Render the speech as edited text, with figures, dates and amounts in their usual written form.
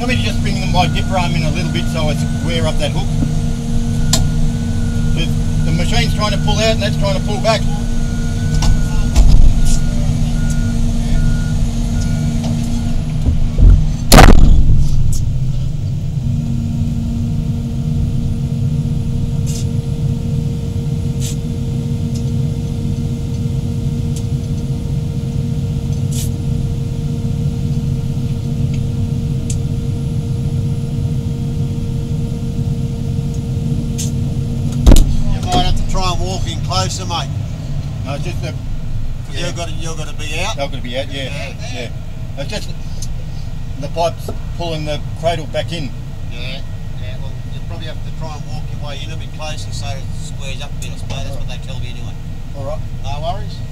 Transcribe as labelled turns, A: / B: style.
A: want me to just bring my dipper arm in a little bit so I square up that hook? The machine's trying to pull out and that's trying to pull back.
B: Walking closer, mate.
A: No, it's just the.
B: Yeah. You've got to be out.
A: They're going to be out, yeah. It's just the pipe's pulling the cradle back in.
B: Yeah. Well, you probably have to try and walk your way in a bit closer so it squares up a bit. I suppose that's what they tell me anyway.
A: All right.
B: No worries.